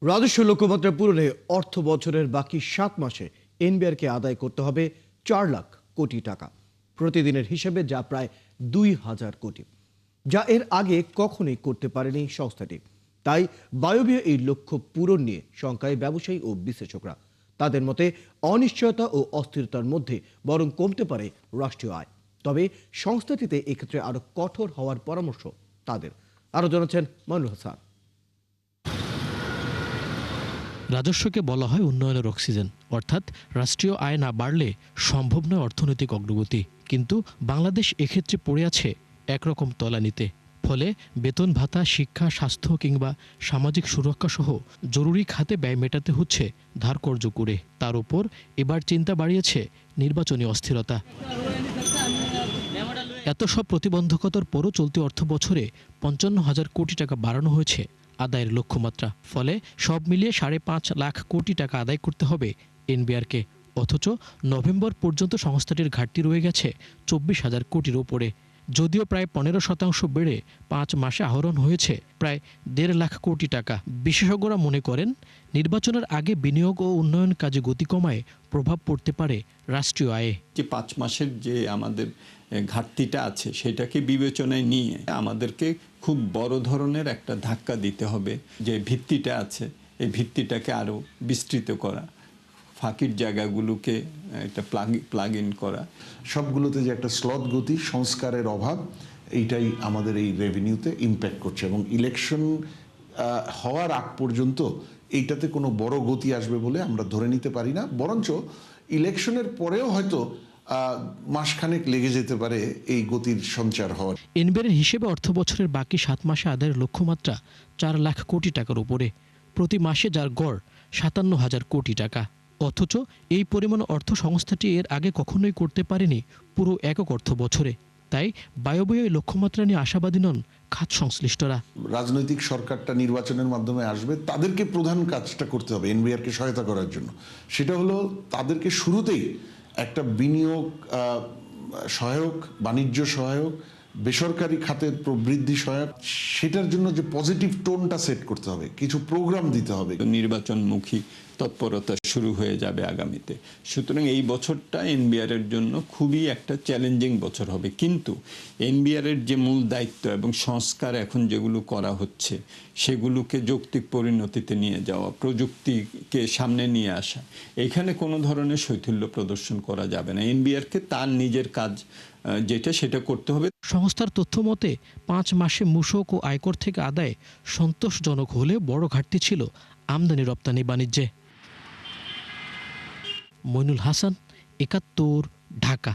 রাজস্ব লক্ষ্যমাত্রা পূরণে অর্থ বছরের বাকি 7 মাসে এনবিআরকে আদায় করতে হবে 4 লাখ কোটি টাকা প্রতিদিনের হিসেবে, যা প্রায় 2000 কোটি, যা এর আগে কখনোই করতে পারেনি সংস্থাটি। তাই বায়বীয় এই লক্ষ্য পূরণ নিয়ে শঙ্কায় ব্যবসায়ী ও বিশ্লেষকরা। তাদের মতে অনিশ্চয়তা ও অস্থিরতার মধ্যে বরং কমতে পারে রাষ্ট্রীয় আয়। তবে সংস্থাটিতে এক্ষেত্রে আরো কঠোর হওয়ার পরামর্শ তাদের। আরো জানাচ্ছেন মইনুল হাসান। রাজস্বকে বলা হয় উন্নয়নের অক্সিজেন, অর্থাৎ রাষ্ট্রীয় আয় না বাড়লে সম্ভব নয় অর্থনৈতিক অগ্রগতি। কিন্তু বাংলাদেশ এক্ষেত্রে পড়ে আছে একরকম তলানিতে। ফলে বেতন ভাতা, শিক্ষা, স্বাস্থ্য কিংবা সামাজিক সুরক্ষা সহ জরুরি খাতে ব্যয় মেটাতে হচ্ছে ধার কর্জ করে। তার উপর এবার চিন্তা বাড়িয়েছে নির্বাচনী অস্থিরতা। এত সব প্রতিবন্ধকতার পরও চলতি অর্থ বছরে 55,000 কোটি টাকা বাড়ানো হয়েছে আদায়ের লক্ষ্যমাত্রা। ফলে সব মিলিয়ে 5.5 লাখ কোটি টাকা আদায় করতে হবে এনবিআরকে। অথচ নভেম্বর পর্যন্ত সংস্থাটির ঘাটতি রয়ে গেছে 24,000 কোটির ওপরে। যদিও প্রায় 15% বেড়ে 5 মাসে আহরণ হয়েছে প্রায় 1.5 লাখ কোটি টাকা। বিশেষজ্ঞরা মনে করেন, নির্বাচনের আগে বিনিয়োগ ও উন্নয়ন কাজে গতি কমায় প্রভাব পড়তে পারে রাষ্ট্রীয় আয়ে। যে 5 মাসের যে আমাদের ঘাটতিটা আছে সেটাকে বিবেচনায় নিয়ে আমাদেরকে খুব বড় ধরনের একটা ধাক্কা দিতে হবে। যে ভিত্তিটা আছে এই ভিত্তিটাকে আরও বিস্তৃত করা, ফাঁকির জায়গাগুলোকে একটা প্লাগ ইন করা। সবগুলোতে যে একটা স্লথ গতি, সংস্কারের অভাব, এইটাই আমাদের এই রেভিনিউতে ইম্প্যাক্ট করছে। এবং ইলেকশন হওয়ার আগ পর্যন্ত এইটাতে কোনো বড় গতি আসবে বলে আমরা ধরে নিতে পারি না। বরঞ্চ ইলেকশনের পরেও হয়তো মাসখানেক লেগে যেতে পারে এই গতির সঞ্চার হওয়ার। এনবিআরের হিসেবে অর্থ বছরের বাকি 7 মাসে আদায়ের লক্ষ্যমাত্রা 4 লাখ কোটি টাকার উপরে, প্রতি মাসে যার গড় 57,000 কোটি টাকা। অথচ এই পরিমাণ অর্থ সংস্থাটি এর আগে কখনোই করতে পারেনি পুরো একক অর্থ বছরে। তাই বায়বীয় এই লক্ষ্যমাত্রা নিয়ে আশাবাদী নন খাত সংশ্লিষ্টরা। রাজনৈতিক সরকারটা নির্বাচনের মাধ্যমে আসবে, তাদেরকে প্রধান কাজটা করতে হবে এনবিআরকে সহায়তা করার জন্য। সেটা হলো তাদেরকে শুরুতেই একটা বিনিয়োগ সহায়ক, বাণিজ্য সহায়ক, বেসরকারি খাতের প্রবৃদ্ধি সহায়ক, সেটার জন্য যে পজিটিভ টোনটা সেট করতে হবে, কিছু প্রোগ্রাম দিতে হবে। নির্বাচনমুখী তৎপরতা শুরু হয়ে যাবে আগামীতে। সুতরাং এই বছরটা এনবিআরের জন্য খুবই একটা চ্যালেঞ্জিং বছর হবে। কিন্তু এনবিআরের যে মূল দায়িত্ব এবং সংস্কার এখন যেগুলো করা হচ্ছে সেগুলোকে যৌক্তিক পরিণতিতে নিয়ে যাওয়া, প্রযুক্তিকে সামনে নিয়ে আসা, এখানে কোনো ধরনের শৈথিল্য প্রদর্শন করা যাবে না। এনবিআরকে তার নিজের কাজ যেটা সেটা করতে হবে। সংস্থার তথ্য মতে 5 মাসে মূসক ও আয়কর থেকে আদায় সন্তোষজনক হলে বড় ঘাটতি ছিল আমদানি রপ্তানি বাণিজ্যে। মইনুল হাসান, 71, ঢাকা।